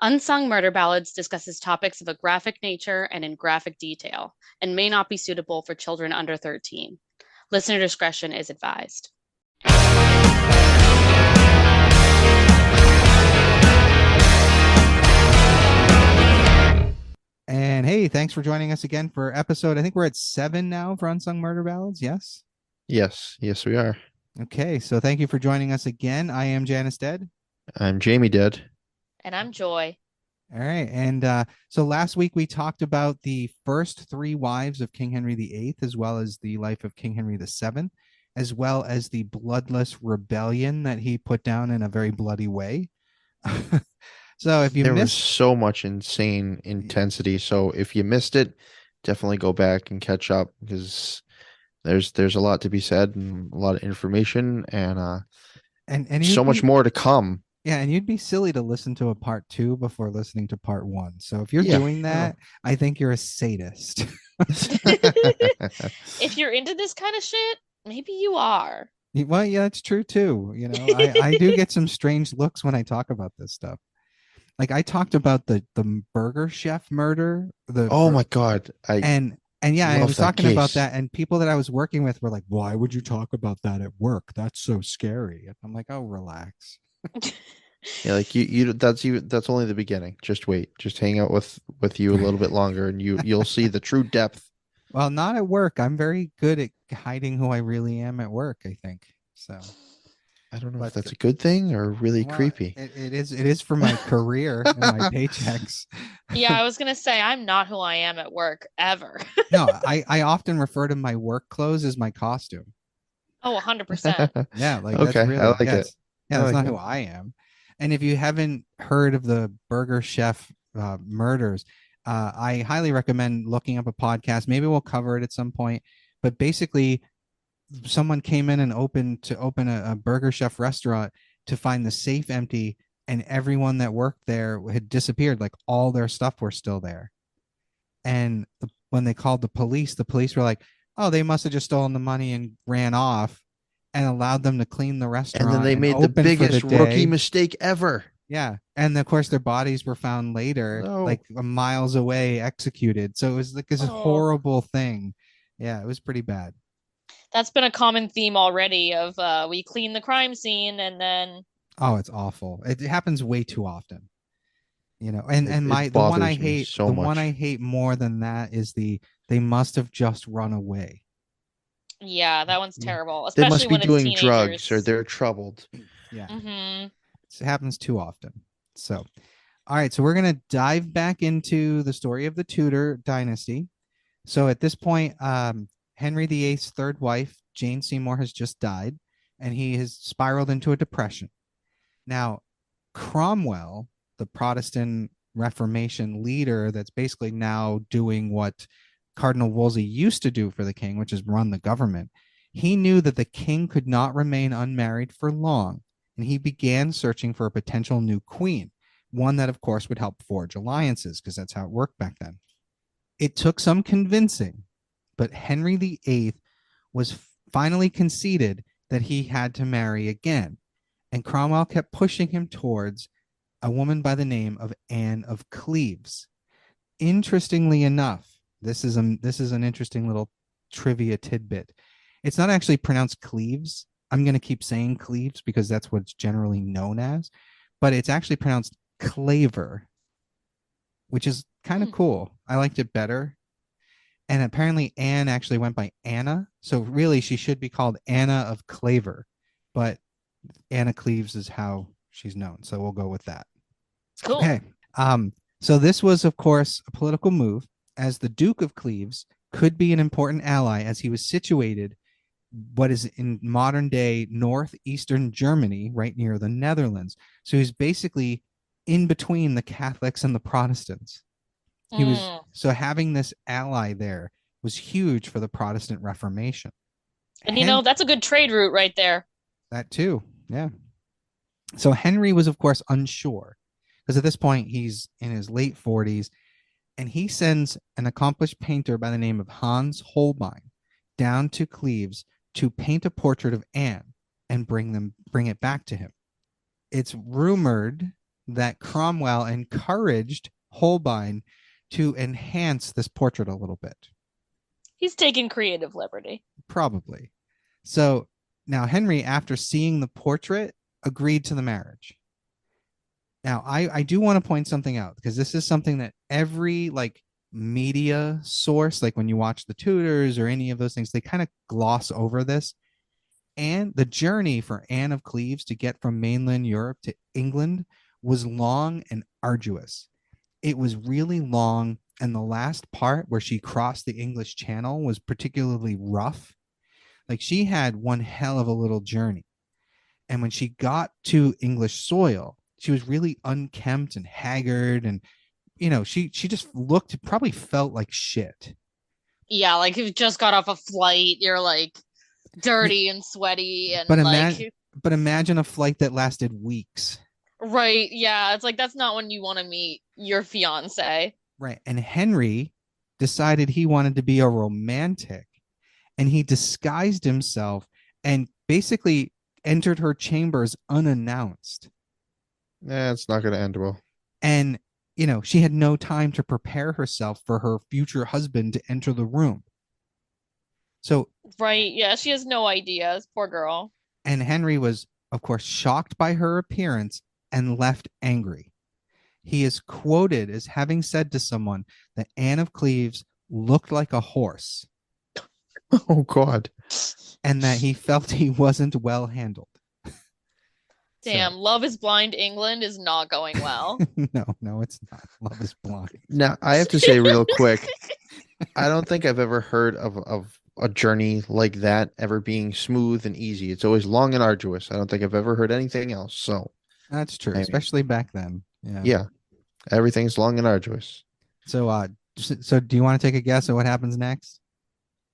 Unsung Murder Ballads discusses topics of a graphic nature and in graphic detail, and may not be suitable for children under 13. Listener discretion is advised. And hey, thanks for joining us again for episode. I think we're at 7 now for Unsung Murder Ballads. Yes. Yes, we are. Okay, so thank you for joining us again. I am Janus Dead. I'm Jamie Dead. And I'm Joy. All right, and so last week we talked about the first three wives of King Henry VIII, as well as the life of King Henry VII, as well as the bloodless rebellion that he put down in a very bloody way. So if you There was missed, so much insane intensity. So if you missed it, definitely go back and catch up because there's a lot to be said and a lot of information and and so much more to come. yeah, and you'd be silly to listen to a part 2 before listening to part 1. So if you're Yeah. doing that, I think you're a sadist. If you're into this kind of shit, maybe you are. Well, yeah, that's true too. I do get some strange looks when I talk about this stuff. Like I talked about the burger chef murder, Oh my God. and yeah, I love was that talking about case. that, and people that I was working with were like, "Why would you talk about that at work? That's so scary." And I'm like, "Oh, relax." Yeah, like that's only the beginning. Just wait. Just hang out with you a little bit longer and you'll see the true depth. Well, not at work. I'm very good at hiding who I really am at work, I think. So, I don't know if but that's a good thing or really well, creepy. it is for my career and my paychecks. Yeah, I was going to say, I'm not who I am at work ever. No, I often refer to my work clothes as my costume. Oh, 100%. Yeah, like that's Okay, I really, like it. yes. Yeah, I that's like not who it. I am. And if you haven't heard of the Burger Chef murders, I highly recommend looking up a podcast. Maybe we'll cover it at some point. But basically, someone came in and open a Burger Chef restaurant to find the safe empty, and everyone that worked there had disappeared. Like all their stuff were still there. And when they called the police were like, "Oh, they must have just stolen the money and ran off," and allowed them to clean the And then restaurant they and made the open for the biggest rookie day. mistake ever. Yeah, and of course their bodies were found later, No. like miles away, executed. So it was like this Oh, horrible thing. Yeah, it was pretty bad. that's been a common theme already of we clean the crime scene and then Oh, it's awful. It happens way too often. And It, and my it bothers me so the one I much. hate more than that is they must have just run away. yeah, that one's Yeah. terrible, They especially must be when it's doing drugs or teenagers. they're troubled. Yeah. Mm-hmm. It happens too often. So, all right. So we're going to dive back into the story of the Tudor dynasty. So at this point, Henry VIII's third wife, Jane Seymour, has just died, and he has spiraled into a depression. Now, Cromwell, the Protestant Reformation leader that's basically now doing what Cardinal Wolsey used to do for the king, which is run the government, he knew that the king could not remain unmarried for long, and he began searching for a potential new queen, one that, of course, would help forge alliances because that's how it worked back then. It took some convincing, but Henry VIII was finally conceded that he had to marry again, and Cromwell kept pushing him towards a woman by the name of Anne of Cleves. Interestingly enough, this is an interesting little trivia tidbit. It's not actually pronounced Cleves. I'm going to keep saying Cleves because that's what it's generally known as, but it's actually pronounced Claver, which is kind of Hmm. cool. I liked it better. And apparently Anne actually went by Anna, so really she should be called Anna of Claver, but Anna Cleves is how she's known, so we'll go with that. Cool. Okay. So this was, of course, a political move, as the Duke of Cleves could be an important ally as he was situated what is in modern day northeastern Germany, right near the Netherlands. So he's basically in between the Catholics and the Protestants. He was Mm. so having this ally there was huge for the Protestant Reformation. And Hen that's a good trade route right there. that too, yeah. So Henry was, of course, unsure because at this point he's in his late 40s, and he sends an accomplished painter by the name of Hans Holbein down to Cleves to paint a portrait of Anne and bring it back to him. It's rumored that Cromwell encouraged Holbein to enhance this portrait a little bit. He's taking creative liberty. Probably. So now Henry, after seeing the portrait, agreed to the marriage. Now, I do want to point something out because this is something that every like media source, like when you watch the Tudors or any of those things, they kind of gloss over this. And the journey for Anne of Cleves to get from mainland Europe to England was long and arduous. It was really long. And the last part where she crossed the English Channel was particularly rough. Like she had one hell of a little journey. And when she got to English soil, she was really unkempt and haggard. And, she just looked, probably felt like shit. Yeah, like you just got off a flight, you're like dirty and sweaty and But like imagine a flight that lasted weeks. right, yeah, it's like that's not when you want to meet your fiance. Right. And Henry decided he wanted to be a romantic, and he disguised himself and basically entered her chambers unannounced. It's not going to end well. And, she had no time to prepare herself for her future husband to enter the room. So, Right, yeah, she has no ideas, poor girl. and Henry was, of course, shocked by her appearance and left angry. He is quoted as having said to someone that Anne of Cleves looked like a horse. Oh, God. And that he felt he wasn't well handled. Damn, Love is Blind England is not going well. No, it's not. Love is Blind. Now, I have to say real quick, I don't think I've ever heard of a journey like that ever being smooth and easy. It's always long and arduous. I don't think I've ever heard anything else. So that's true, especially back then. Yeah, everything's long and arduous. So do you want to take a guess at what happens next?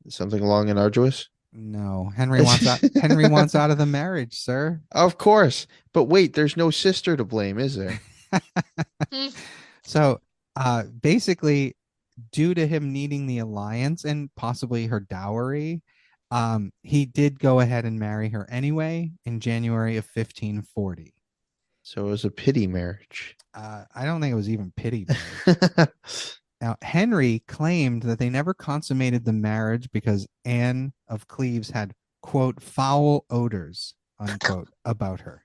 Something long and arduous? No, Henry wants out. Henry wants out of the marriage, sir. Of course, but wait, there's no sister to blame, is there? So, basically, due to him needing the alliance and possibly her dowry, he did go ahead and marry her anyway in January of 1540. So it was a pity marriage. I don't think it was even pity. Now, Henry claimed that they never consummated the marriage because Anne of Cleves had, quote, foul odors, unquote, about her.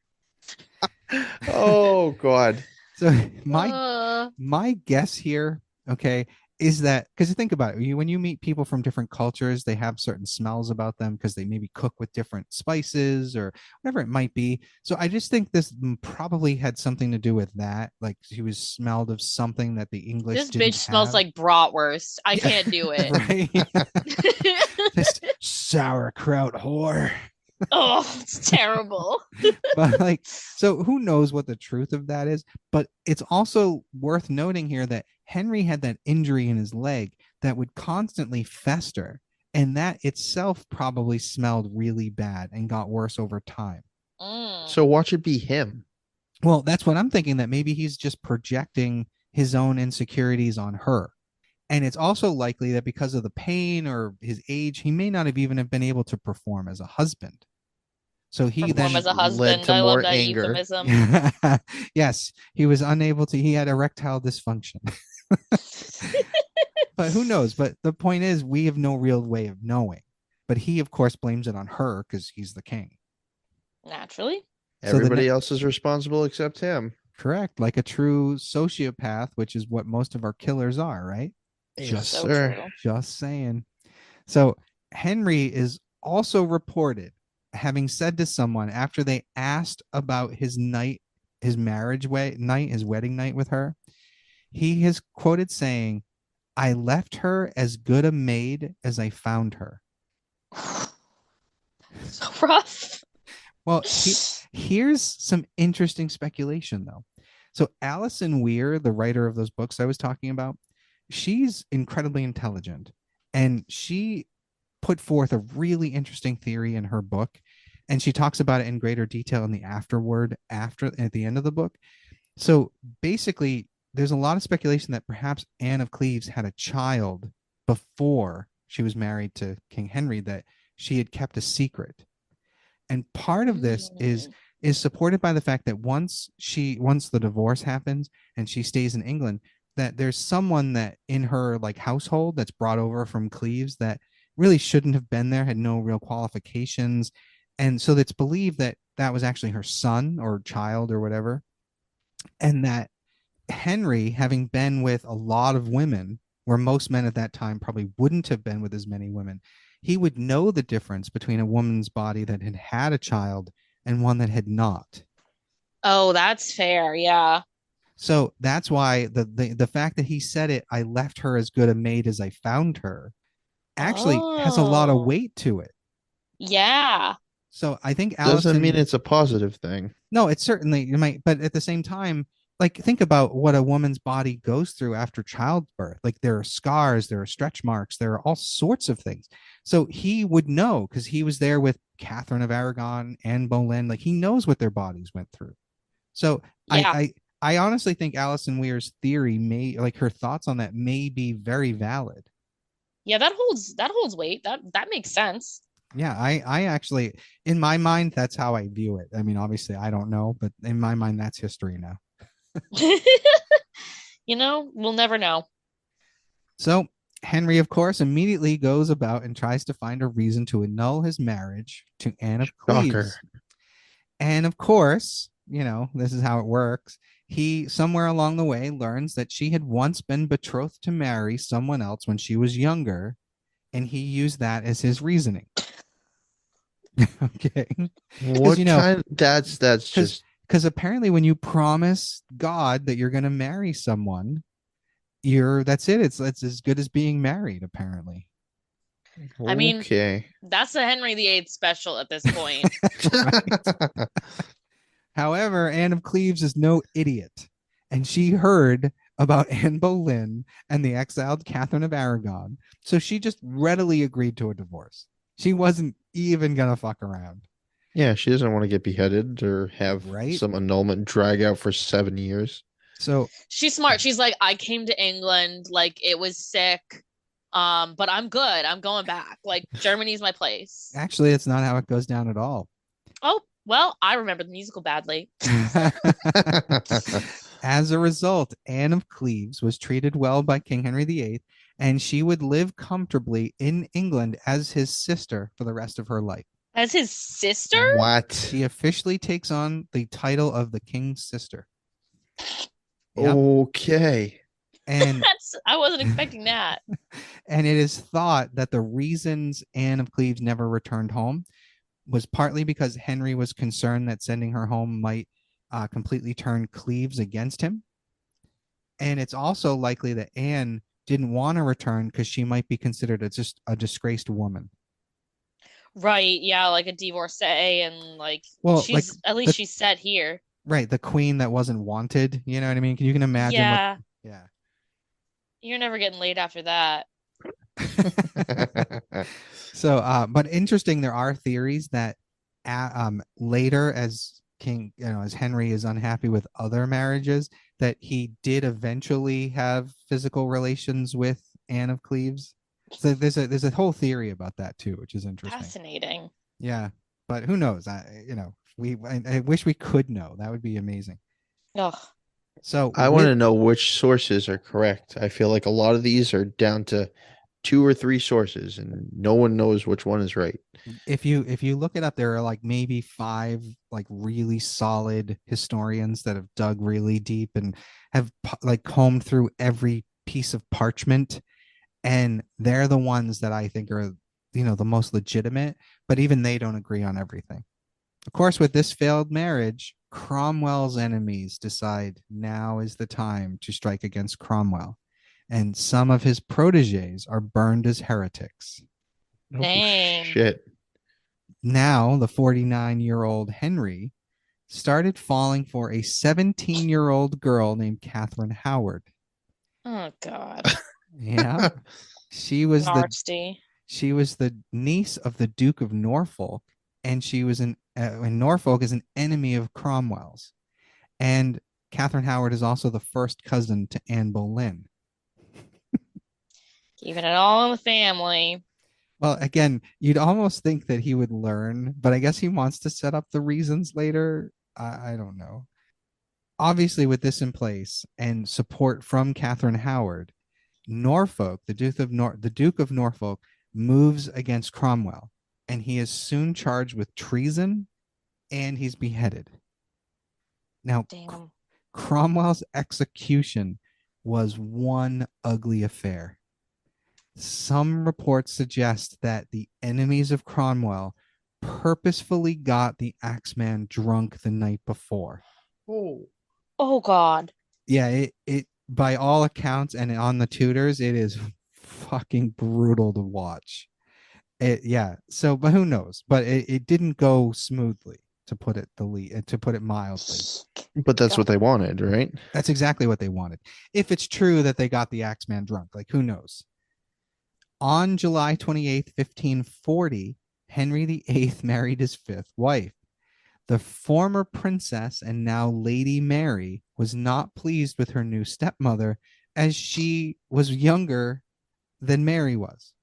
Oh, God. So my guess here, okay, is that because you think about it, when you meet people from different cultures, they have certain smells about them because they maybe cook with different spices or whatever it might be. So I just think this probably had something to do with that. Like she was smelled of something that the English This didn't bitch smells have. like bratwurst. I can't do it. Right? This sauerkraut whore. Oh, it's terrible. But like, so who knows what the truth of that is? But it's also worth noting here that Henry had that injury in his leg that would constantly fester, and that itself probably smelled really bad and got worse over time. So watch it be him. Well, that's what I'm thinking, that maybe he's just projecting his own insecurities on her. And it's also likely that because of the pain or his age, he may not have even have been able to perform as a husband. So he Perform then as a led husband. to I love more that anger. euphemism. Yes, he was unable to. He had erectile dysfunction. But who knows? But the point is, we have no real way of knowing. But he, of course, blames it on her because he's the king. Naturally. Everybody else is responsible except him. Correct. Like a true sociopath, which is what most of our killers are, right? Yes, So sir. true. Just saying. So Henry is also reported having said to someone after they asked about his night, his night, his wedding night with her, he is quoted saying, "I left her as good a maid as I found her." So rough. Well, here's some interesting speculation, though. So Alison Weir, the writer of those books I was talking about, she's incredibly intelligent, and she put forth a really interesting theory in her book, and she talks about it in greater detail in the afterword at the end of the book. So basically, there's a lot of speculation that perhaps Anne of Cleves had a child before she was married to King Henry that she had kept a secret. And part of this is is supported by the fact that once the divorce happens and she stays in England, that there's someone that in her like household that's brought over from Cleves that really shouldn't have been there, had no real qualifications, and so it's believed that that was actually her son or child or whatever, and that Henry, having been with a lot of women, where most men at that time probably wouldn't have been with as many women, he would know the difference between a woman's body that had had a child and one that had not. Oh, that's fair. Yeah. So that's why the fact that he said it, I left her as good a maid as I found her, actually has a lot of Oh, weight to it. yeah. So I think Doesn't mean Allison, it's a positive thing. no, it's certainly you might, but at the same time, like think about what a woman's body goes through after childbirth. Like there are scars, there are stretch marks, there are all sorts of things. So he would know because he was there with Catherine of Aragon and Boleyn. Like he knows what their bodies went through. So I Yeah. I I honestly think Alison Weir's theory may like her thoughts on that may be very valid. Yeah, that holds weight. That makes sense. Yeah, I actually in my mind that's how I view it. I mean, obviously I don't know, but in my mind that's history now. We'll never know. So Henry, of course, immediately goes about and tries to find a reason to annul his marriage to Anne of Shocker. Cleves. And of course, this is how it works. He, somewhere along the way, learns that she had once been betrothed to marry someone else when she was younger, and he used that as his reasoning. Okay. Because, What kind? That's because just because apparently when you promise God that you're going to marry someone, that's it. It's as good as being married, apparently. I mean, okay. that's a Henry VIII special at this point. Right. However, Anne of Cleves is no idiot, and she heard about Anne Boleyn and the exiled Catherine of Aragon, so she just readily agreed to a divorce. She wasn't even gonna fuck around, Yeah, she doesn't want to get beheaded or have right? some annulment drag out for 7 years. So She's smart. She's like, I came to England, like it was sick. But I'm good. I'm going back. Like Germany's my place. actually, it's not how it goes down at all. Oh, well, I remember the musical badly. As a result, Anne of Cleves was treated well by King Henry VIII, and she would live comfortably in England as his sister for the rest of her life. As his sister? What? She officially takes on the title of the king's sister. Yep. Okay. And I wasn't expecting that. and it is thought that the reasons Anne of Cleves never returned home was partly because Henry was concerned that sending her home might completely turn Cleves against him. And it's also likely that Anne didn't want to return because she might be considered just a disgraced woman. Right, yeah, like a divorcee and like Well, like she's at least the she's set here. right, the queen that wasn't wanted. You know what I mean? You can imagine what? Yeah, Yeah. you're never getting laid after that. So, but interesting, there are theories that later, as as Henry is unhappy with other marriages, that he did eventually have physical relations with Anne of Cleves. So there's a whole theory about that too, which is interesting. Fascinating. Yeah, but who knows? I wish we could know. That would be amazing. Ugh. So I want to know which sources are correct. I feel like a lot of these are down to two or three sources, and no one knows which one is right. if you look it up, there are like maybe five like really solid historians that have dug really deep and have like combed through every piece of parchment, and they're the ones that I think are the most legitimate, but even they don't agree on everything. Of course, with this failed marriage, Cromwell's enemies decide now is the time to strike against Cromwell, and some of his proteges are burned as heretics. Oh Dang. shit. Now, the 49-year-old Henry started falling for a 17-year-old girl named Catherine Howard. Oh God. Yeah, she was the Nasty. she was the niece of the Duke of Norfolk, and she was and Norfolk is an enemy of Cromwell's. And Catherine Howard is also the first cousin to Anne Boleyn. Keeping it all in the family. Well, again, you'd almost think that he would learn, but I guess he wants to set up the reasons later. I don't know. Obviously, with this in place and support from Catherine Howard, Norfolk, the Duke of Norfolk, moves against Cromwell, and he is soon charged with treason, and he's beheaded. Now, Damn. Cromwell's execution was one ugly affair. Some reports suggest that the enemies of Cromwell purposefully got the Axeman drunk the night before. Oh. Oh God. Yeah, it by all accounts and on the Tudors, it is fucking brutal to watch. Yeah. So, but who knows? But it didn't go smoothly, to put it mildly. But that's God. what they wanted, right? That's exactly what they wanted. If it's true that they got the Axeman drunk, like who knows? On July 28th, 1540, Henry VIII married his fifth wife. The former princess and now Lady Mary was not pleased with her new stepmother as she was younger than Mary was.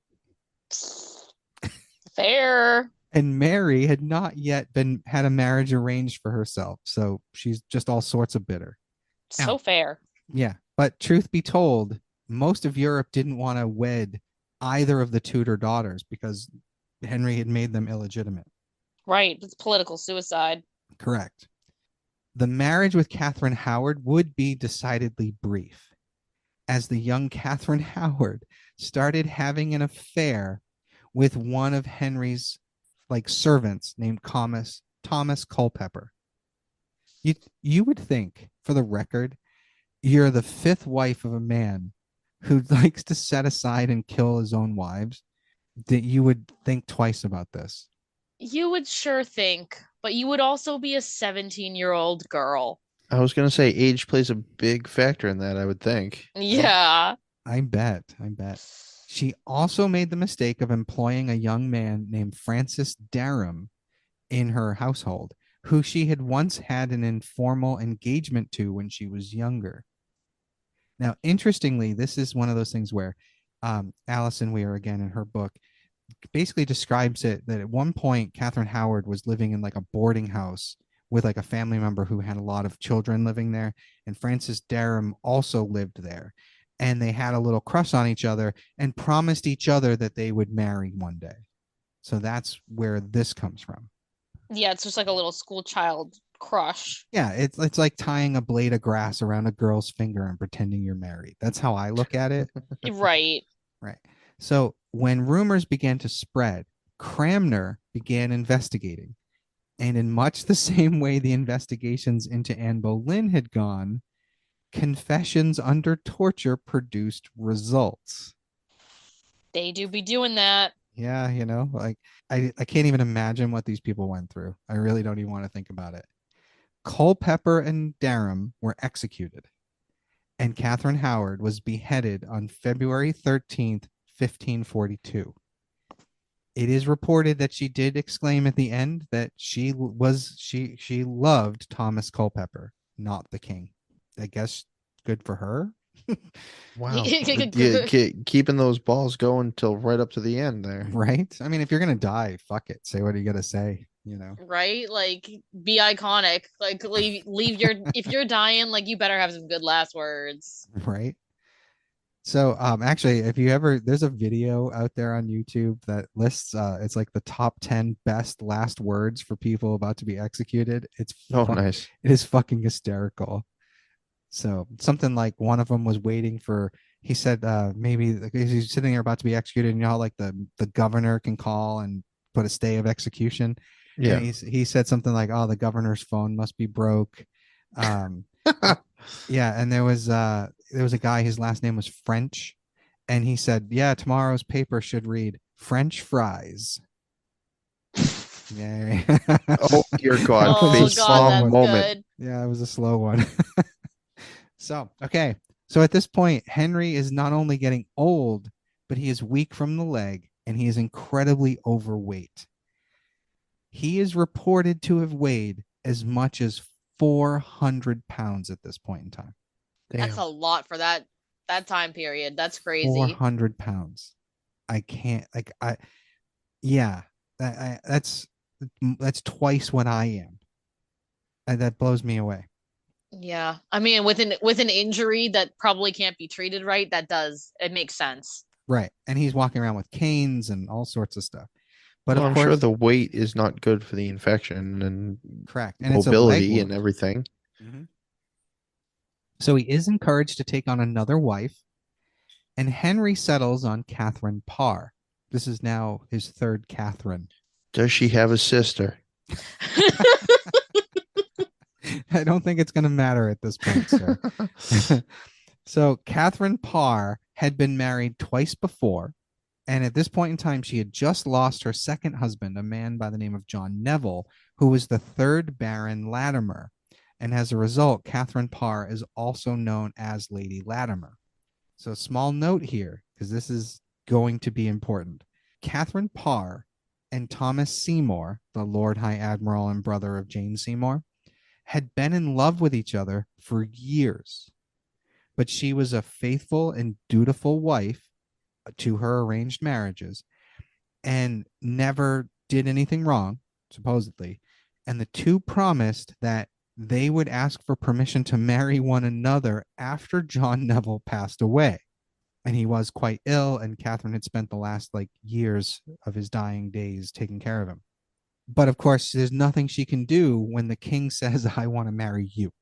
Fair. And Mary had not yet been had a marriage arranged for herself, so she's just all sorts of bitter. So Now, fair. yeah, but truth be told, most of Europe didn't want to wed either of the Tudor daughters because Henry had made them illegitimate. Right. It's political suicide. Correct. The marriage with Catherine Howard would be decidedly brief, as the young Catherine Howard started having an affair with one of Henry's servants named Thomas Culpeper. You you would think, for the record, you're the fifth wife of a man who likes to set aside and kill his own wives, that you would think twice about this. You would sure think, but you would also be a 17-year-old girl. I was gonna say age plays a big factor in that, I would think. Yeah. I bet. I bet. She also made the mistake of employing a young man named Francis Derham in her household, who she had once had an informal engagement to when she was younger. Now, interestingly, this is one of those things where Alison Weir, again in her book, basically describes it that at one point Catherine Howard was living in like a boarding house with like a family member who had a lot of children living there, and Francis Derham also lived there, and they had a little crush on each other and promised each other that they would marry one day. So that's where this comes from. Yeah, it's just like a little school child crush. Yeah, it's like tying a blade of grass around a girl's finger and pretending you're married. That's how I look at it. Right. Right. So when rumors began to spread, Cramner began investigating. And in much the same way the investigations into Anne Boleyn had gone, confessions under torture produced results. They do be doing that. Yeah, like I can't even imagine what these people went through. I really don't even want to think about it. Culpeper and Derham were executed, and Catherine Howard was beheaded on February 13th, 1542. It is reported that she did exclaim at the end that she loved Thomas Culpeper, not the king. I guess good for her. Wow. Keeping those balls going till right up to the end there. Right? I mean, if you're gonna die, fuck it. Say what you gotta say, Right? Like, be iconic. Like, leave your, if you're dying, like, you better have some good last words. Right? So actually, if you ever there's a video out there on YouTube that lists it's like the top 10 best last words for people about to be executed. Oh, nice. It is fucking hysterical. So something like one of them was waiting for, he said maybe he's sitting there about to be executed, and how like the governor can call and put a stay of execution. Yeah. And he said something like, oh, the governor's phone must be broke. Yeah, and there was a guy, his last name was French, and he said, yeah, tomorrow's paper should read French fries. Yay. Oh dear God, Oh, face God, palm that's moment. good. Yeah, it was a slow one. So, okay. So at this point, Henry is not only getting old, but he is weak from the leg and he is incredibly overweight. He is reported to have weighed as much as 400 pounds at this point in time. That's Damn. a lot for that time period. That's crazy. 400 pounds. I can't, like, Yeah, that's twice what I am. That blows me away. Yeah. I mean, with an injury that probably can't be treated right, it makes sense. Right. And he's walking around with canes and all sorts of stuff. But Well, of I'm sure course, the weight is not good for the infection and correct. And it's a leg mobility and wound. everything. Mhm. So he is encouraged to take on another wife, and Henry settles on Catherine Parr. This is now his third Catherine. Does she have a sister? I don't think it's going to matter at this point, sir. So Catherine Parr had been married twice before, and at this point in time, she had just lost her second husband, a man by the name of John Neville, who was the third Baron Latimer. And as a result, Catherine Parr is also known as Lady Latimer. So, small note here, because this is going to be important. Catherine Parr and Thomas Seymour, the Lord High Admiral and brother of Jane Seymour, had been in love with each other for years. But she was a faithful and dutiful wife to her arranged marriages and never did anything wrong, supposedly. And the two promised that they would ask for permission to marry one another after John Neville passed away. And he was quite ill, and Catherine had spent the last years of his dying days taking care of him. But of course, there's nothing she can do when the king says, I want to marry you.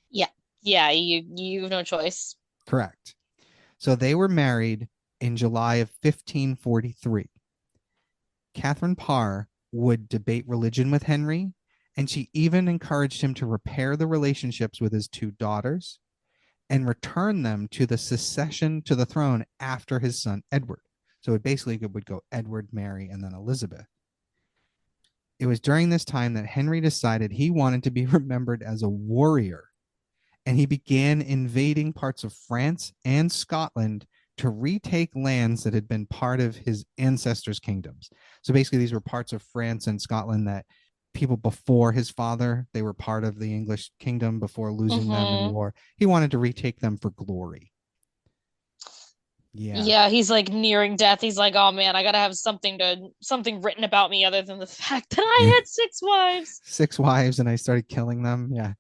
Yeah. Yeah, you have no choice. Correct. So they were married in July of 1543. Catherine Parr would debate religion with Henry, and she even encouraged him to repair the relationships with his two daughters and return them to the succession to the throne after his son Edward. So it basically would go Edward, Mary, and then Elizabeth. It was during this time that Henry decided he wanted to be remembered as a warrior, and he began invading parts of France and Scotland to retake lands that had been part of his ancestors' kingdoms. So basically, these were parts of France and Scotland that people before his father, they were part of the English kingdom before losing them in Mm-hmm. war. He wanted to retake them for glory. Yeah. Yeah, he's like nearing death. He's like, oh man, I gotta have something written about me other than the fact that I had 6 wives. 6 wives, and I started killing them. Yeah.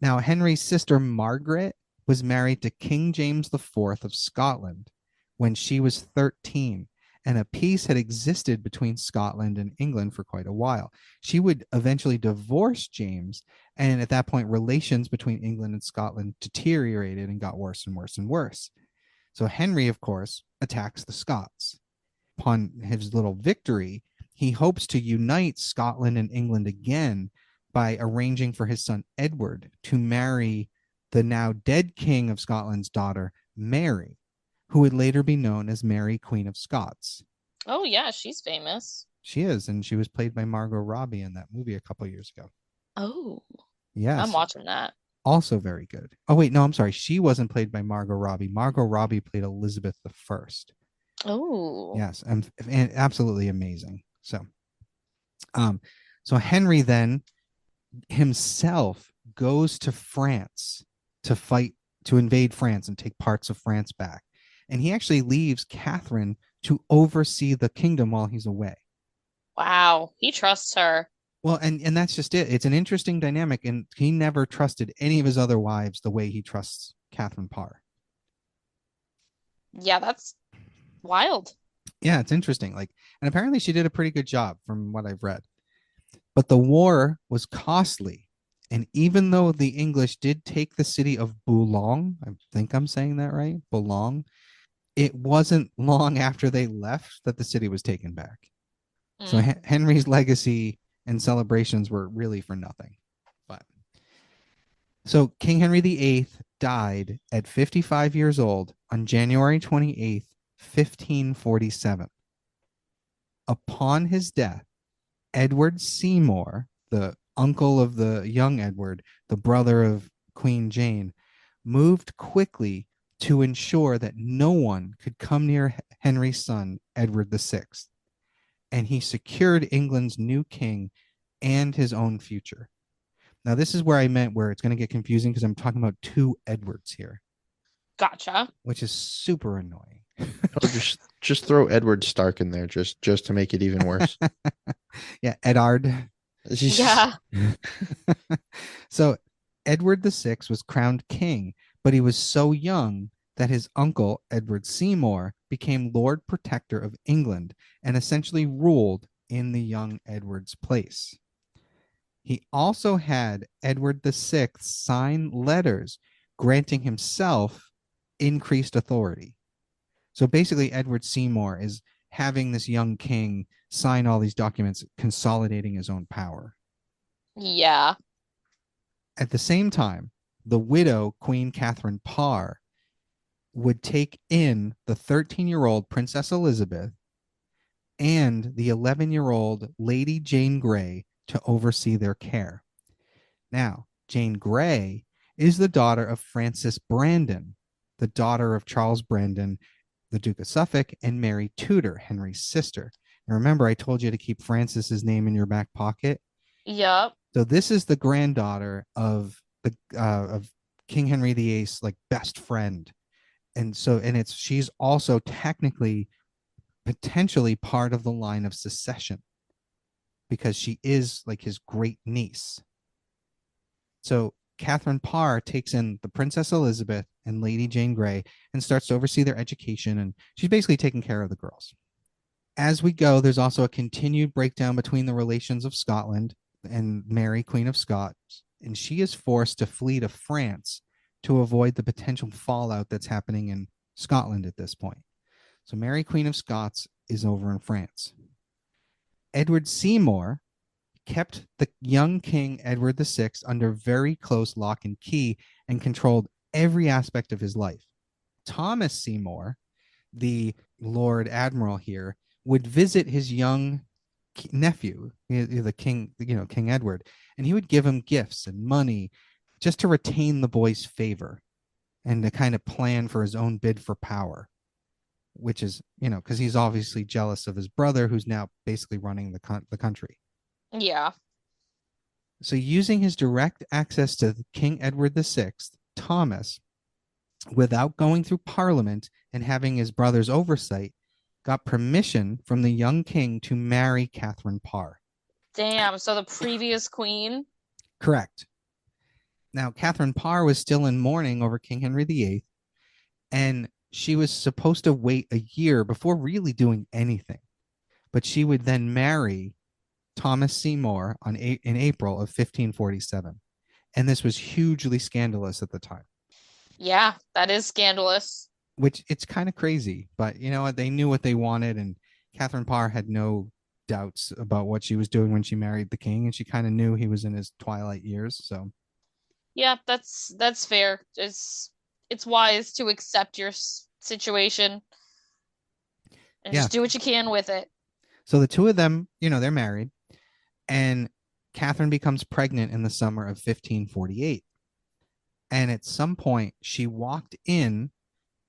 Now, Henry's sister Margaret was married to King James IV of Scotland when she was 13, and a peace had existed between Scotland and England for quite a while. She would eventually divorce James, and at that point, relations between England and Scotland deteriorated and got worse and worse and worse. So Henry, of course, attacks the Scots. Upon his little victory, he hopes to unite Scotland and England again by arranging for his son Edward to marry the now dead King of Scotland's daughter, Mary, who would later be known as Mary, Queen of Scots. Oh yeah, she's famous. She is, and she was played by Margot Robbie in that movie a couple years ago. Oh, I'm Yes, watching that. also very good. Oh wait, no, I'm sorry. She wasn't played by Margot Robbie. Margot Robbie played Elizabeth the First. Oh. Yes, and absolutely amazing. Um, so Henry then himself goes to France to fight to invade France and take parts of France back. And he actually leaves Catherine to oversee the kingdom while he's away. Wow, he trusts her. Well, and that's just it. It's an interesting dynamic, and he never trusted any of his other wives the way he trusts Catherine Parr. Yeah, that's wild. Yeah, it's interesting. And apparently she did a pretty good job from what I've read. But the war was costly. And even though the English did take the city of Boulogne, I think I'm saying that right, Boulogne, it wasn't long after they left that the city was taken back. So Mm. Henry's legacy and celebrations were really for nothing. But so King Henry VIII died at 55 years old on January 28th, 1547. Upon his death, Edward Seymour, the uncle of the young Edward, the brother of Queen Jane, moved quickly to ensure that no one could come near Henry's son, Edward VI. And he secured England's new king and his own future. Now, this is where I meant where it's going to get confusing because I'm talking about two Edwards here, Gotcha. which is super annoying. Oh, just just throw Edward Stark in there just to make it even worse. Yeah, Edard. Yeah. So Edward VI was crowned king, but he was so young that his uncle, Edward Seymour, became Lord Protector of England and essentially ruled in the young Edward's place. He also had Edward VI sign letters granting himself increased authority. So basically, Edward Seymour is having this young king sign all these documents, consolidating his own power. Yeah. At the same time, the widow, Queen Catherine Parr, would take in the 13-year-old Princess Elizabeth and the 11-year-old Lady Jane Grey to oversee their care. Now, Jane Grey is the daughter of Frances Brandon, the daughter of Charles Brandon, the Duke of Suffolk, and Mary Tudor, Henry's sister. And remember, I told you to keep Frances's name in your back pocket. Yep. So this is the granddaughter of King Henry VIII's like best friend, and she's also technically potentially part of the line of succession because she is like his great niece. So Catherine Parr takes in the Princess Elizabeth and Lady Jane Grey and starts to oversee their education, and she's basically taking care of the girls. As we go, there's also a continued breakdown between the relations of Scotland and Mary, Queen of Scots, and she is forced to flee to France to avoid the potential fallout that's happening in Scotland at this point. So Mary, Queen of Scots, is over in France. Edward Seymour kept the young King Edward VI under very close lock and key and controlled every aspect of his life. Thomas Seymour, the Lord Admiral here, would visit his young nephew, the king, King Edward, and he would give him gifts and money just to retain the boy's favor and to kind of plan for his own bid for power, which is, because he's obviously jealous of his brother who's now basically running the country. Yeah. So using his direct access to King Edward VI, Thomas, without going through Parliament and having his brother's oversight, got permission from the young king to marry Catherine Parr. Damn. So the previous queen? Correct. Now, Catherine Parr was still in mourning over King Henry VIII, and she was supposed to wait a year before really doing anything. But she would then marry Thomas Seymour in April of 1547. And this was hugely scandalous at the time. Yeah, that is scandalous. Which it's kind of crazy, but you know what? They knew what they wanted, and Catherine Parr had no doubts about what she was doing when she married the king, and she kind of knew he was in his twilight years. So Yeah, that's fair. It's wise to accept your situation and yeah, just do what you can with it. so the two of them, they're married, and Catherine becomes pregnant in the summer of 1548. And at some point, she walked in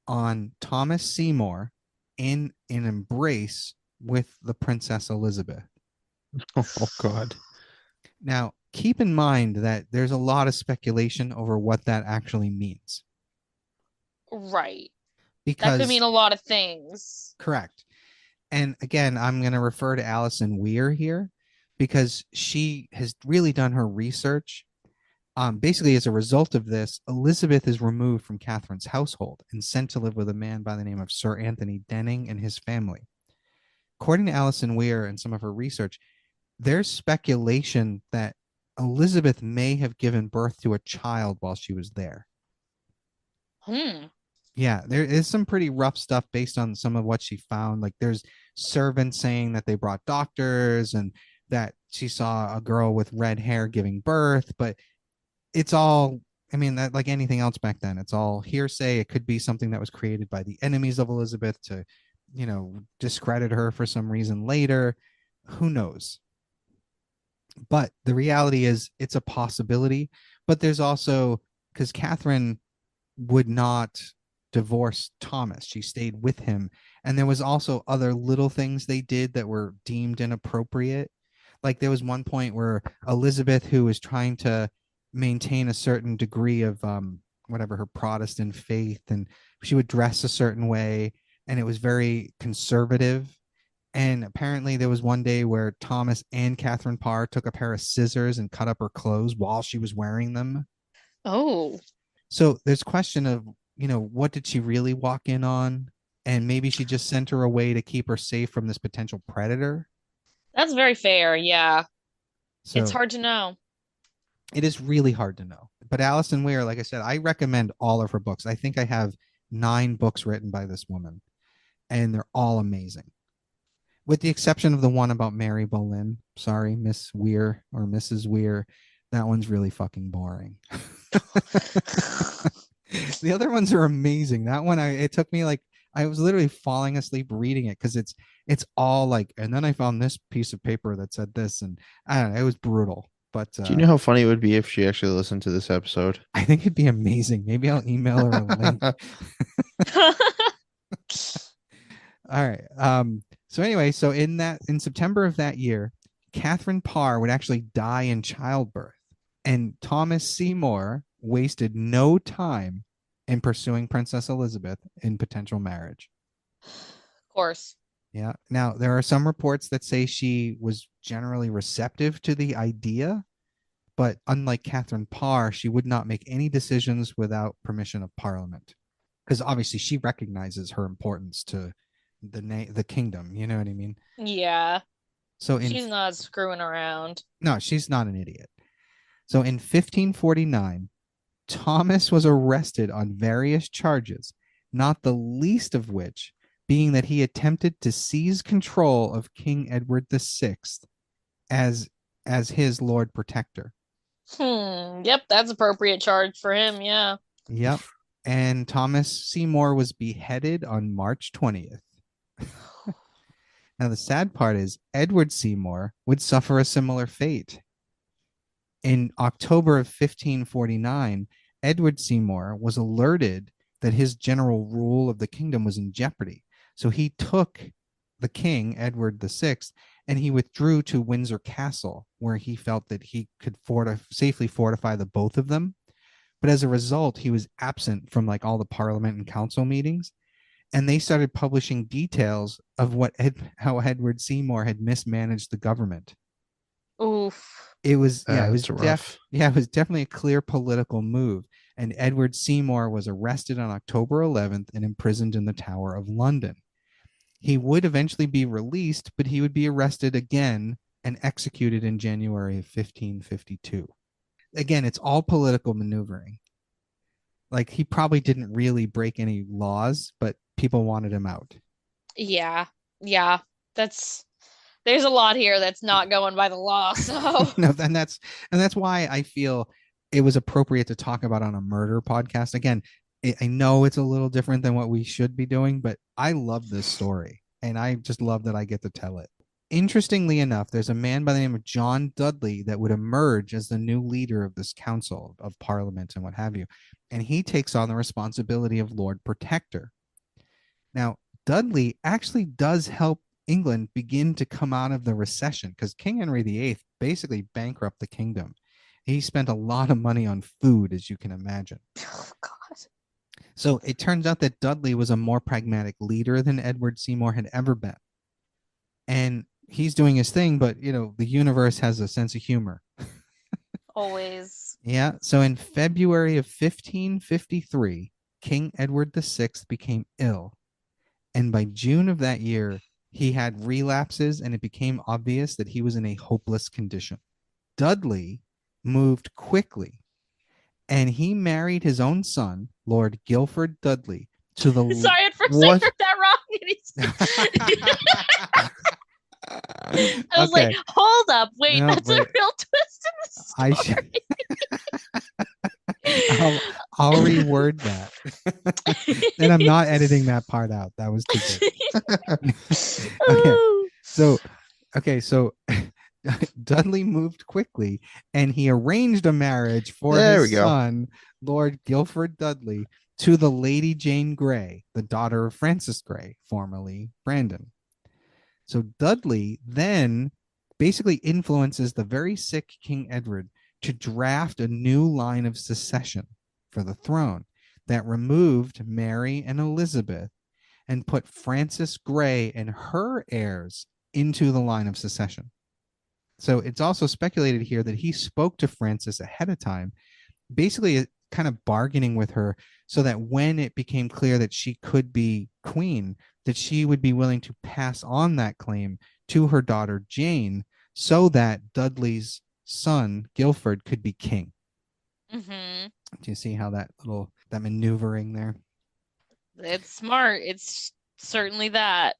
on Thomas Seymour in an embrace with the Princess Elizabeth. Oh God. Now, keep in mind that there's a lot of speculation over what that actually means. Right. That could Because, mean a lot of things. correct. And again, I'm going to refer to Alison Weir here because she has really done her research. Basically, as a result of this, Elizabeth is removed from Catherine's household and sent to live with a man by the name of Sir Anthony Denning and his family. According to Alison Weir and some of her research, there's speculation that Elizabeth may have given birth to a child while she was there. Yeah, there is some pretty rough stuff based on some of what she found. Like there's servants saying that they brought doctors and that she saw a girl with red hair giving birth, but it's all, I mean, that like anything else back then, it's all hearsay. It could be something that was created by the enemies of Elizabeth to, discredit her for some reason later. Who knows? But the reality is it's a possibility. But there's also, because Catherine would not divorce Thomas, she stayed with him. And there was also other little things they did that were deemed inappropriate. Like there was one point where Elizabeth, who was trying to maintain a certain degree of whatever her Protestant faith, and she would dress a certain way, and it was very conservative. And apparently, there was one day where Thomas and Catherine Parr took a pair of scissors and cut up her clothes while she was wearing them. Oh, So there's question of, what did she really walk in on? And maybe she just sent her away to keep her safe from this potential predator. that's very fair. Yeah. It's So hard to know. it is really hard to know. But Alison Weir, like I said, I recommend all of her books. I think I have 9 books written by this woman, and they're all amazing, with the exception of the one about Mary Boleyn. Sorry, Miss Weir or Mrs. Weir. That one's really fucking boring. The other ones are amazing. That one, it took me like I was literally falling asleep reading it because it's all like, and then I found this piece of paper that said this, and I don't know, it was brutal. But Do you know how funny it would be if she actually listened to this episode? I think it'd be amazing. Maybe I'll email her a link. All right. So anyway, so in September of that year, Catherine Parr would actually die in childbirth, and Thomas Seymour wasted no time in pursuing Princess Elizabeth in potential marriage. Of course. Yeah. Now there are some reports that say she was generally receptive to the idea, but unlike Catherine Parr, she would not make any decisions without permission of Parliament, because obviously she recognizes her importance to the kingdom. You know what I mean? Yeah. So She's not screwing around. no, she's not an idiot. So in 1549, Thomas was arrested on various charges, not the least of which being that he attempted to seize control of King Edward VI as his Lord Protector. Yep, that's appropriate charge for him. Yeah. Yep. And Thomas Seymour was beheaded on March 20th. Now, the sad part is Edward Seymour would suffer a similar fate. In October of 1549, Edward Seymour was alerted that his general rule of the kingdom was in jeopardy. So he took the king, Edward VI, and he withdrew to Windsor Castle, where he felt that he could safely fortify the both of them. But as a result, he was absent from like all the parliament and council meetings, and they started publishing details of how Edward Seymour had mismanaged the government. Oof. It was Rough. it was definitely a clear political move. And Edward Seymour was arrested on October 11th and imprisoned in the Tower of London. He would eventually be released, but he would be arrested again and executed in January of 1552. Again, it's all political maneuvering. Like he probably didn't really break any laws, but people wanted him out. Yeah. Yeah. There's a lot here that's not going by the law, so No, and that's why I feel it was appropriate to talk about on a murder podcast. Again, I know it's a little different than what we should be doing, but I love this story and I just love that I get to tell it. Interestingly enough, there's a man by the name of John Dudley that would emerge as the new leader of this council of parliament and what have you. And he takes on the responsibility of Lord Protector. Now, Dudley actually does help England begin to come out of the recession because King Henry VIII basically bankrupted the kingdom. He spent a lot of money on food, as you can imagine. oh God. So it turns out that Dudley was a more pragmatic leader than Edward Seymour had ever been. And he's doing his thing, but the universe has a sense of humor. Always. Yeah. So in February of 1553, King Edward VI became ill. And by June of that year, he had relapses and it became obvious that he was in a hopeless condition. Dudley moved quickly and he married his own son, Lord Guilford Dudley, to the Sorry, at first What? I heard that wrong. I was Okay. like, hold up, wait, No, that's a but real twist in I the should story. I'll reword that. And I'm not editing that part out. That was too good. So Dudley moved quickly and he arranged a marriage for There we his go. son, Lord Guilford Dudley, to the Lady Jane Grey, the daughter of Francis Grey, formerly Brandon. So Dudley then basically influences the very sick King Edward to draft a new line of succession for the throne that removed Mary and Elizabeth and put Frances Grey and her heirs into the line of succession. So it's also speculated here that he spoke to Frances ahead of time, basically kind of bargaining with her so that when it became clear that she could be queen, that she would be willing to pass on that claim to her daughter Jane so that Dudley's son Guilford could be king. Mm-hmm. Do you see how that maneuvering there? It's smart. It's certainly that.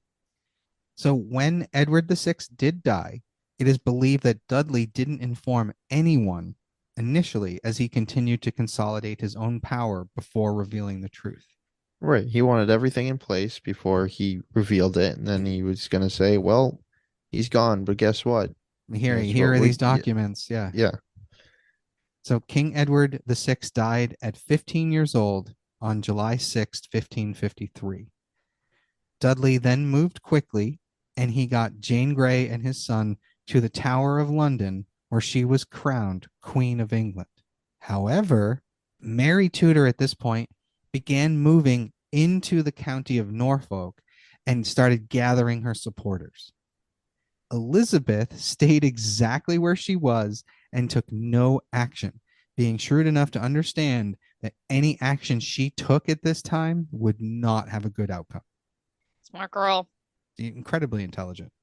So when Edward VI did die, it is believed that Dudley didn't inform anyone initially as he continued to consolidate his own power before revealing the truth. Right. He wanted everything in place before he revealed it, and then he was going to say, well, he's gone, but guess what? Here are these documents. Yeah. Yeah. So King Edward VI died at 15 years old on July 6th, 1553. Dudley then moved quickly, and he got Jane Grey and his son to the Tower of London, where she was crowned Queen of England. However, Mary Tudor at this point began moving into the county of Norfolk and started gathering her supporters. Elizabeth stayed exactly where she was and took no action, being shrewd enough to understand that any action she took at this time would not have a good outcome. Smart girl. Incredibly intelligent.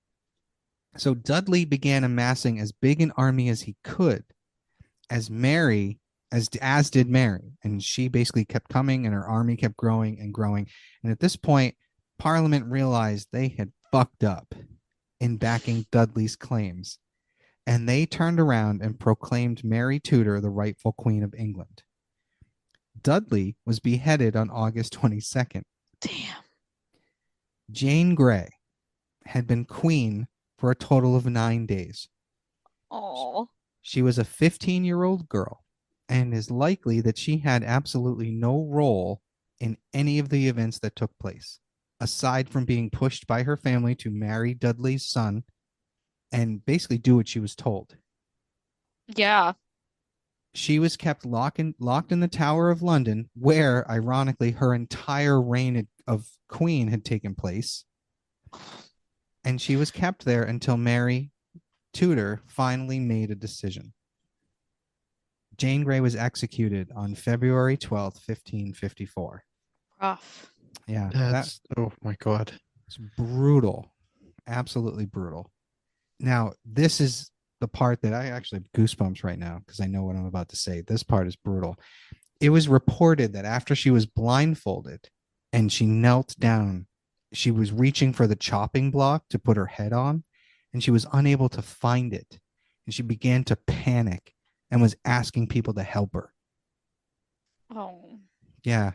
So Dudley began amassing as big an army as he could, as did Mary, and she basically kept coming, and her army kept growing and growing. And at this point, Parliament realized they had fucked up in backing Dudley's claims, and they turned around and proclaimed Mary Tudor the rightful Queen of England. Dudley was beheaded on August 22nd. Damn. Jane Grey had been queen for a total of 9 days. Oh. She was a 15-year-old girl, and is likely that she had absolutely no role in any of the events that took place, aside from being pushed by her family to marry Dudley's son and basically do what she was told. Yeah. She was kept locked in the Tower of London, where, ironically, her entire reign of queen had taken place. And she was kept there until Mary Tudor finally made a decision. Jane Grey was executed on February 12th, 1554. Rough. Yeah. Oh my God. It's brutal. Absolutely brutal. Now, this is the part that I actually have goosebumps right now because I know what I'm about to say. This part is brutal. It was reported that after she was blindfolded and she knelt down, she was reaching for the chopping block to put her head on, and she was unable to find it. And she began to panic and was asking people to help her. Oh. Yeah.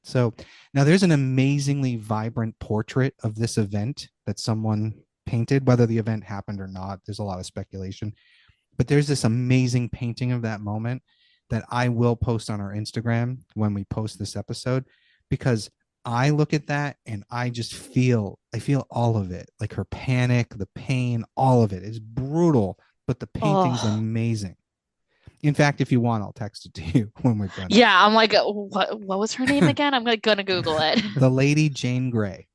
So now there's an amazingly vibrant portrait of this event that someone painted, whether the event happened or not. There's a lot of speculation, but there's this amazing painting of that moment that I will post on our Instagram when we post this episode, because I look at that and I feel all of it, like her panic, the pain, all of it is brutal, but the painting's amazing. In fact, if you want, I'll text it to you when we're done. Yeah, I'm like, what was her name again? I'm like gonna Google it. The Lady Jane Grey.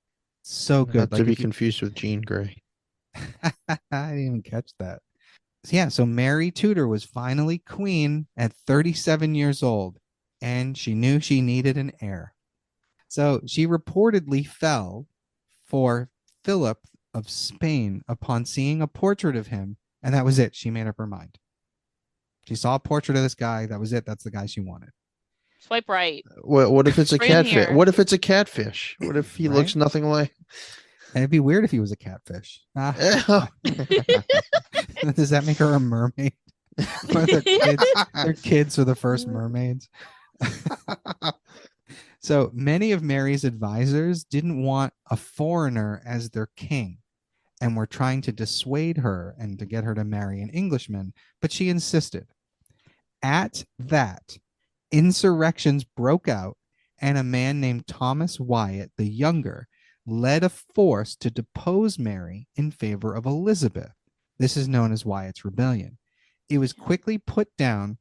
So good. Not to be confused with Jean Grey. I didn't even catch that. Yeah, so Mary Tudor was finally queen at 37 years old, and she knew she needed an heir. So she reportedly fell for Philip of Spain upon seeing a portrait of him, and that was it. She made up her mind. She saw a portrait of this guy. That was it. That's the guy she wanted. Swipe right. What if it's a Right catfish? here. What if it's a catfish? What if he Right? looks nothing like? And it'd be weird if he was a catfish. Does that make her a mermaid? Their kids are the first mermaids. So many of Mary's advisors didn't want a foreigner as their king and were trying to dissuade her and to get her to marry an Englishman, but she insisted. At that, insurrections broke out, and a man named Thomas Wyatt the Younger led a force to depose Mary in favor of Elizabeth. This is known as Wyatt's Rebellion. It was quickly put down,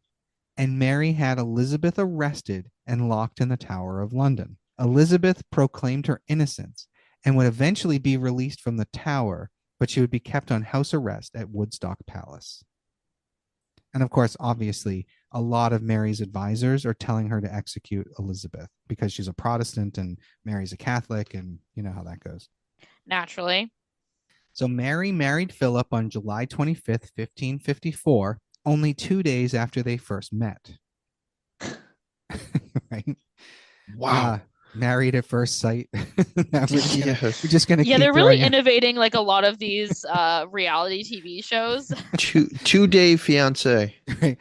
and Mary had Elizabeth arrested and locked in the Tower of London. Elizabeth proclaimed her innocence and would eventually be released from the Tower, but she would be kept on house arrest at Woodstock Palace. And of course, obviously, a lot of Mary's advisors are telling her to execute Elizabeth because she's a Protestant and Mary's a Catholic, and you know how that goes. Naturally. So Mary married Philip on July 25th, 1554, only 2 days after they first met. Right? Wow. Married at first sight. We're Yes. just gonna Yeah, keep they're really throwing it. innovating like a lot of these reality TV shows. 2 day fiance. Right?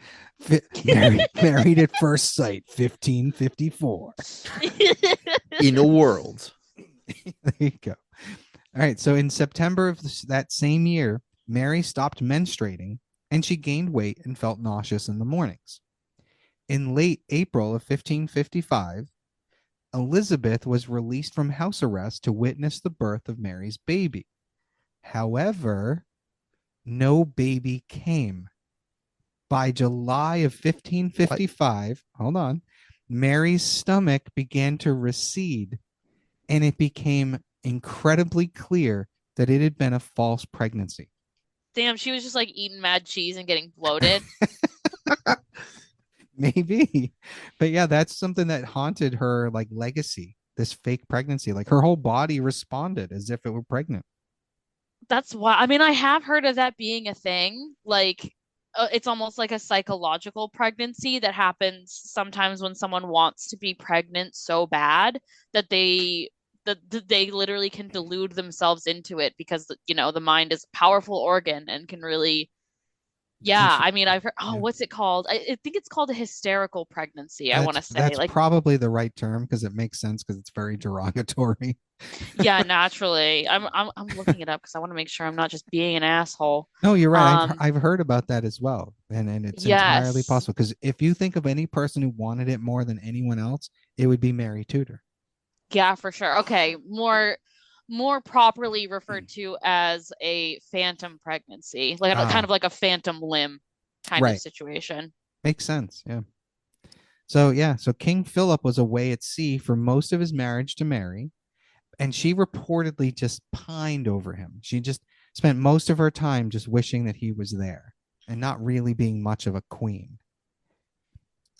Married at first sight, 1554. In a world. There you go. All right. So in September of that same year, Mary stopped menstruating and she gained weight and felt nauseous in the mornings. In late April of 1555, Elizabeth was released from house arrest to witness the birth of Mary's baby. However, no baby came. By July of 1555, hold on, Mary's stomach began to recede, and it became incredibly clear that it had been a false pregnancy. Damn, she was just like eating mad cheese and getting bloated. Maybe. But yeah, that's something that haunted her like legacy, this fake pregnancy. Like her whole body responded as if it were pregnant. That's why, I mean, I have heard of that being a thing. Like, it's almost like a psychological pregnancy that happens sometimes when someone wants to be pregnant so bad that they literally can delude themselves into it because the mind is a powerful organ and can really. Yeah, I mean, I've heard, Yeah. what's it called? I think it's called a hysterical pregnancy, I want to say. That's Like, probably the right term because it makes sense because it's very derogatory. yeah, naturally. I'm looking it up because I want to make sure I'm not just being an asshole. No, you're right. Um, I've heard about that as well, and it's entirely yes. possible because if you think of any person who wanted it more than anyone else, it would be Mary Tudor. Yeah, for sure. Okay, more properly referred to as a phantom pregnancy, like kind Ah, of like a phantom limb kind of right. situation. Makes sense. Yeah. So yeah, so King Philip was away at sea for most of his marriage to Mary, and she reportedly just pined over him. She just spent most of her time just wishing that he was there and not really being much of a queen.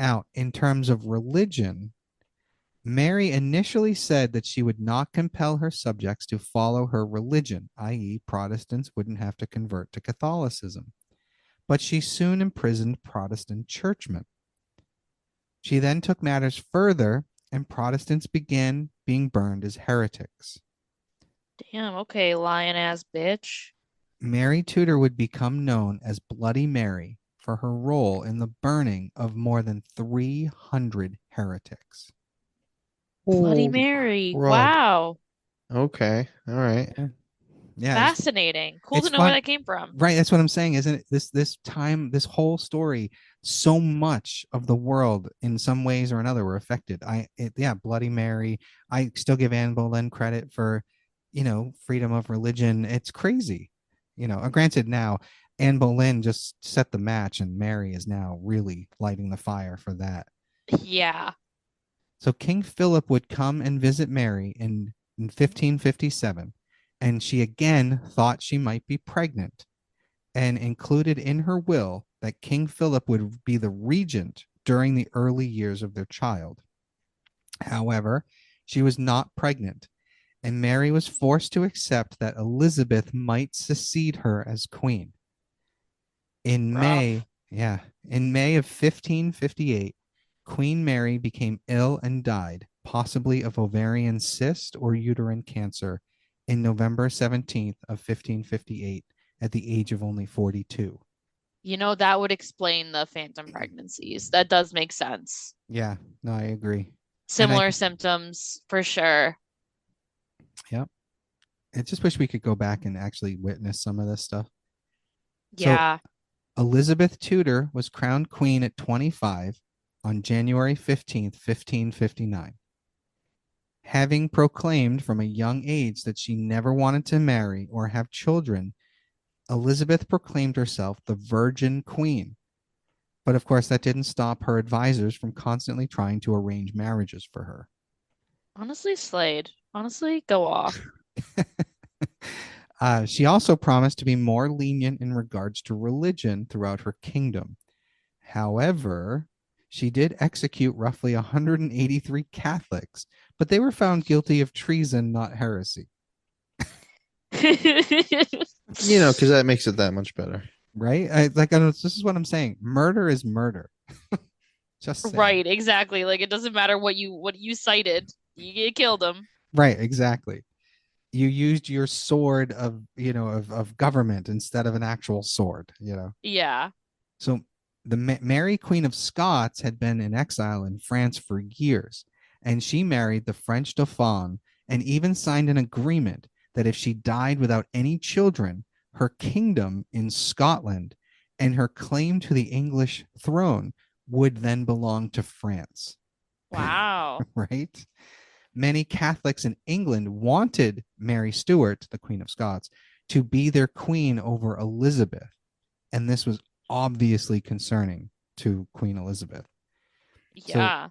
Out in terms of religion, Mary initially said that she would not compel her subjects to follow her religion, i.e., Protestants wouldn't have to convert to Catholicism. But she soon imprisoned Protestant churchmen. She then took matters further, and Protestants began being burned as heretics. Damn, okay, lion ass bitch. Mary Tudor would become known as Bloody Mary for her role in the burning of more than 300 heretics. Bloody Holy Mary. crud. Wow. Okay. All right. Yeah, yeah, Fascinating. Cool it's to know where fun. that came from. Right, that's what I'm saying, isn't it? This time, this whole story, so much of the world in some ways or another were affected. Yeah, Bloody Mary. I still give Anne Boleyn credit for, freedom of religion. It's crazy. Granted now Anne Boleyn just set the match and Mary is now really lighting the fire for that. Yeah. So King Philip would come and visit Mary in 1557, and she again thought she might be pregnant and included in her will that King Philip would be the regent during the early years of their child. However, she was not pregnant, and Mary was forced to accept that Elizabeth might succeed her as queen. In Rough. May, yeah, in May of 1558, Queen Mary became ill and died, possibly of ovarian cyst or uterine cancer, in November 17th of 1558 at the age of only 42. That would explain the phantom pregnancies. That does make sense. Yeah, no, I agree. And Similar symptoms for sure. yep, I just wish we could go back and actually witness some of this stuff. So Yeah. Elizabeth Tudor was crowned queen at 25 on January 15th, 1559. Having proclaimed from a young age that she never wanted to marry or have children, Elizabeth proclaimed herself the Virgin Queen. But of course, that didn't stop her advisors from constantly trying to arrange marriages for her. Honestly, Slade. Honestly, go off. She also promised to be more lenient in regards to religion throughout her kingdom. However, she did execute roughly 183 Catholics, but they were found guilty of treason, not heresy. Because that makes it that much better. Right? This is what I'm saying. Murder is murder. Just saying. Right, exactly. Like it doesn't matter what you cited. You killed him. Right, exactly. You used your sword of government instead of an actual sword. Yeah. So the Mary Queen of Scots had been in exile in France for years, and she married the French Dauphin and even signed an agreement that if she died without any children, her kingdom in Scotland and her claim to the English throne would then belong to France. Wow. Right? Many Catholics in England wanted Mary Stuart, the Queen of Scots, to be their queen over Elizabeth. And this was obviously concerning to Queen Elizabeth. So Yeah.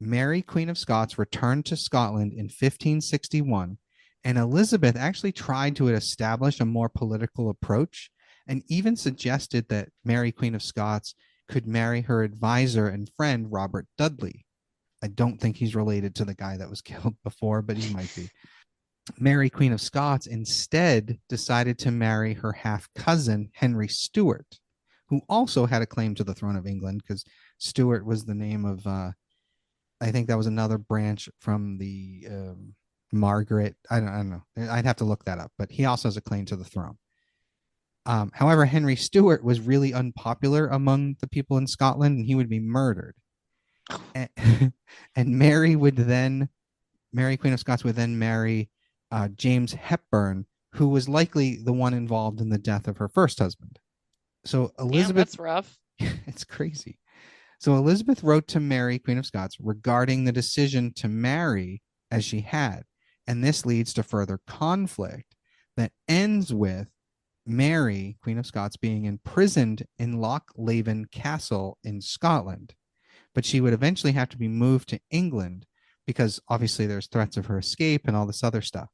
Mary, Queen of Scots, returned to Scotland in 1561, and Elizabeth actually tried to establish a more political approach and even suggested that Mary, Queen of Scots, could marry her advisor and friend, Robert Dudley. I don't think he's related to the guy that was killed before, but he might be. Mary, Queen of Scots, instead decided to marry her half cousin, Henry Stuart, who also had a claim to the throne of England because Stuart was the name of, I think that was another branch from the Margaret. I don't know. I'd have to look that up, but he also has a claim to the throne. However, Henry Stuart was really unpopular among the people in Scotland and he would be murdered. And, and Mary, Queen of Scots, would then marry James Hepburn, who was likely the one involved in the death of her first husband. So Damn, Elizabeth, that's rough. it's crazy. So Elizabeth wrote to Mary, Queen of Scots, regarding the decision to marry as she had. And this leads to further conflict that ends with Mary, Queen of Scots, being imprisoned in Loch Leven Castle in Scotland. But she would eventually have to be moved to England because obviously there's threats of her escape and all this other stuff.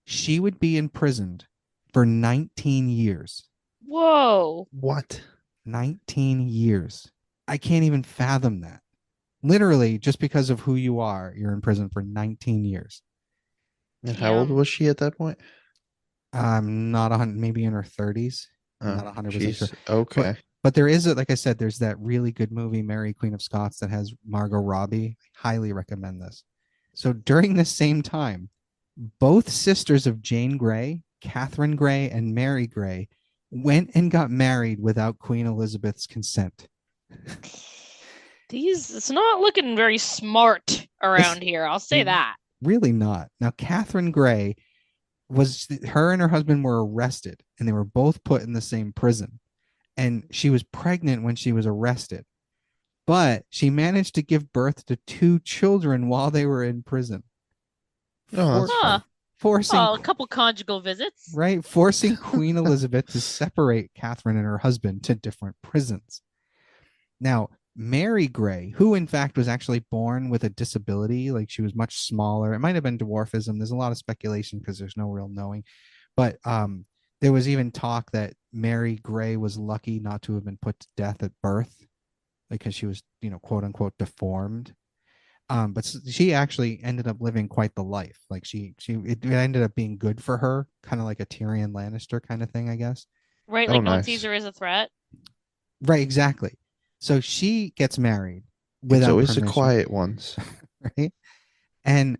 She would be imprisoned for 19 years. Whoa. What? 19 years. I can't even fathom that. Literally, just because of who you are, you're in prison for 19 years. And how old Damn. was she at that point? I'm not 100, maybe in her 30s. I'm Oh, not 100% sure. jeez. But Okay. but there is, like I said, there's that really good movie, Mary, Queen of Scots, that has Margot Robbie. Highly recommend this. So during this same time, both sisters of Jane Grey, Catherine Grey, and Mary Grey, went and got married without Queen Elizabeth's consent. It's not looking very smart It's around here. I'll say that. really not. Now, Catherine Grey her and her husband were arrested, and they were both put in the same prison. And she was pregnant when she was arrested, but she managed to give birth to two children while they were in prison. Oh, For that's Huh. fun. forcing Oh, a couple conjugal visits. right, forcing Queen Elizabeth to separate Catherine and her husband to different prisons. Now, Mary Grey, who in fact was actually born with a disability, like she was much smaller. It might have been dwarfism. There's a lot of speculation because there's no real knowing. But there was even talk that Mary Grey was lucky not to have been put to death at birth because she was, quote unquote, deformed. But she actually ended up living quite the life. Like it ended up being good for her, kind of like a Tyrion Lannister kind of thing, I guess. Right, Oh, like no one nice. sees her as a threat. Right, exactly. So she gets married It's without always the permission, quiet ones. right? And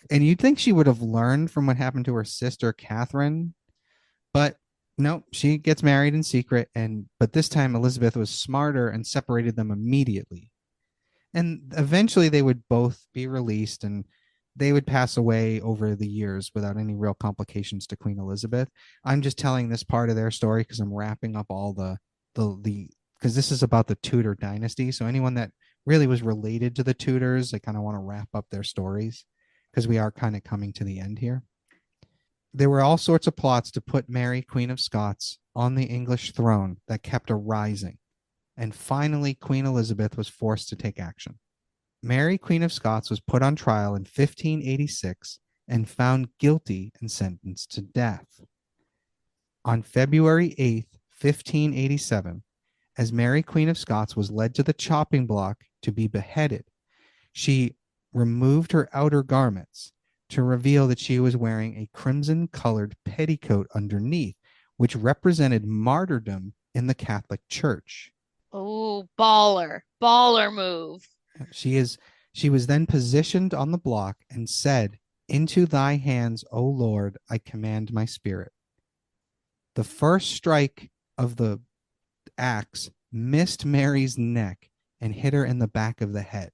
and you'd think she would have learned from what happened to her sister Catherine, but no, she gets married in secret. But this time Elizabeth was smarter and separated them immediately. And eventually they would both be released and they would pass away over the years without any real complications to Queen Elizabeth. I'm just telling this part of their story because I'm wrapping up all the because this is about the Tudor dynasty. So anyone that really was related to the Tudors, I kind of want to wrap up their stories because we are kind of coming to the end here. There were all sorts of plots to put Mary, Queen of Scots, on the English throne that kept arising. And finally, Queen Elizabeth was forced to take action. Mary, Queen of Scots, was put on trial in 1586 and found guilty and sentenced to death. On February 8th, 1587, as Mary, Queen of Scots, was led to the chopping block to be beheaded, she removed her outer garments to reveal that she was wearing a crimson colored petticoat underneath, which represented martyrdom in the Catholic Church. Oh, baller. Baller move. She was then positioned on the block and said, "Into thy hands, O Lord, I commend my spirit." The first strike of the axe missed Mary's neck and hit her in the back of the head.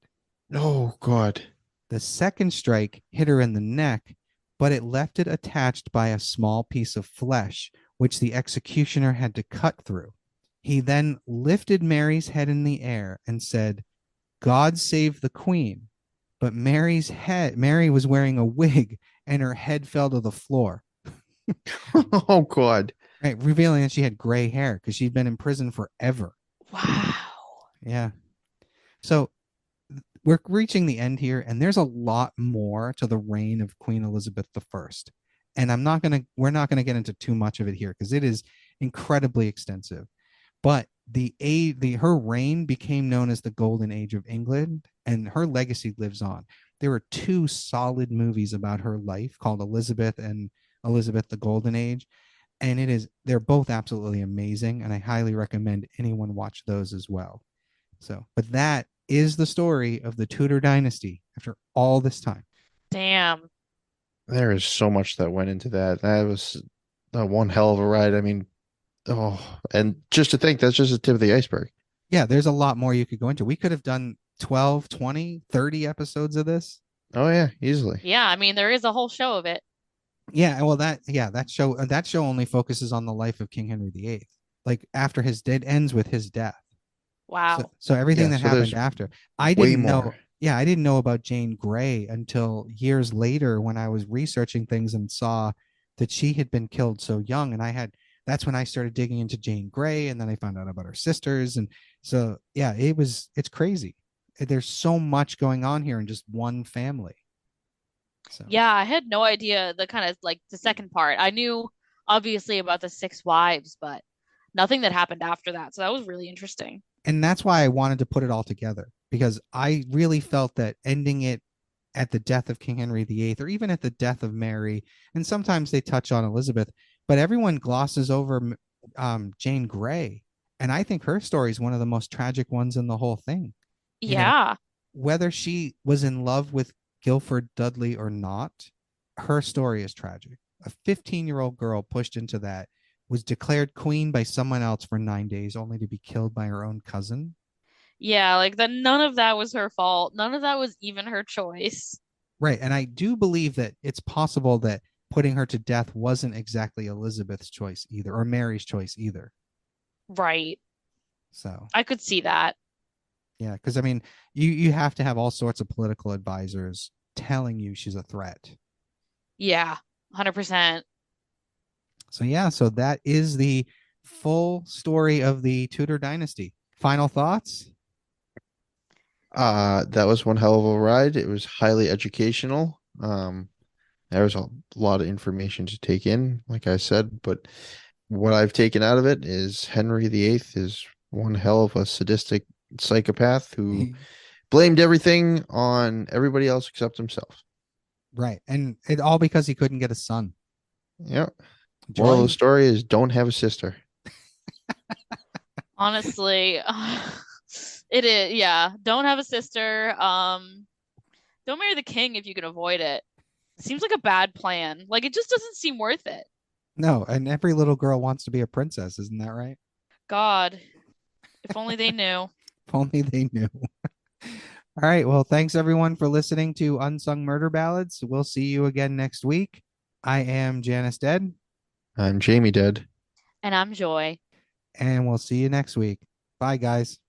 Oh God. The second strike hit her in the neck, but it left it attached by a small piece of flesh, which the executioner had to cut through. He then lifted Mary's head in the air and said, "God save the Queen." But Mary was wearing a wig and her head fell to the floor. Oh God. Right, revealing that she had gray hair because she'd been in prison forever. Wow. Yeah. So we're reaching the end here, and there's a lot more to the reign of Queen Elizabeth I. And we're not gonna get into too much of it here because it is incredibly extensive. But her reign became known as the Golden Age of England, and her legacy lives on. There were two solid movies about her life called Elizabeth and Elizabeth the Golden Age, and they're both absolutely amazing, and I highly recommend anyone watch those as well. So, but that is the story of the Tudor dynasty after all this time. Damn. There is so much that went into that. That was one hell of a ride. I mean, oh, and just to think, that's just the tip of the iceberg. Yeah, there's a lot more you could go into. We could have done 12, 20, 30 episodes of this. Oh yeah, easily. Yeah, I mean, there is a whole show of it. Yeah, well, that show only focuses on the life of King Henry VIII. Like after his death ends with his death. Wow. So everything Yeah, that so there's happened after, way more. I didn't know about Jane Grey until years later when I was researching things and saw that she had been killed so young. And that's when I started digging into Jane Grey, and then I found out about her sisters. And so, yeah, it's crazy. There's so much going on here in just one family. So, Yeah, I had no idea the kind of like the second part. I knew obviously about the six wives, but nothing that happened after that. So that was really interesting. and that's why I wanted to put it all together because I really felt that ending it at the death of King Henry VIII or even at the death of Mary, and sometimes they touch on Elizabeth, but everyone glosses over Jane Grey. And I think her story is one of the most tragic ones in the whole thing. You know, Yeah. whether she was in love with Guilford Dudley or not, her story is tragic. A 15-year-old girl pushed into that was declared queen by someone else for 9 days, only to be killed by her own cousin. Yeah, like none of that was her fault. None of that was even her choice. Right. And I do believe that it's possible that putting her to death wasn't exactly Elizabeth's choice either, or Mary's choice either. Right. So, I could see that. yeah, because I mean, you have to have all sorts of political advisors telling you she's a threat. Yeah, 100%. So, yeah, so that is the full story of the Tudor dynasty. Final thoughts? That was one hell of a ride. It was highly educational. There was a lot of information to take in, like I said, but what I've taken out of it is Henry VIII is one hell of a sadistic psychopath who blamed everything on everybody else except himself. Right. And it all because he couldn't get a son. Yeah. Moral of the story is don't have a sister. Honestly, it is. Yeah, don't have a sister. Don't marry the king if you can avoid it. It seems like a bad plan. Like it just doesn't seem worth it. No, and every little girl wants to be a princess, isn't that right? God, if only they knew. If only they knew. All right. Well, thanks everyone for listening to Unsung Murder Ballads. We'll see you again next week. I am Janus Dead. I'm Jamie dead. And I'm Joy. And we'll see you next week. Bye, guys.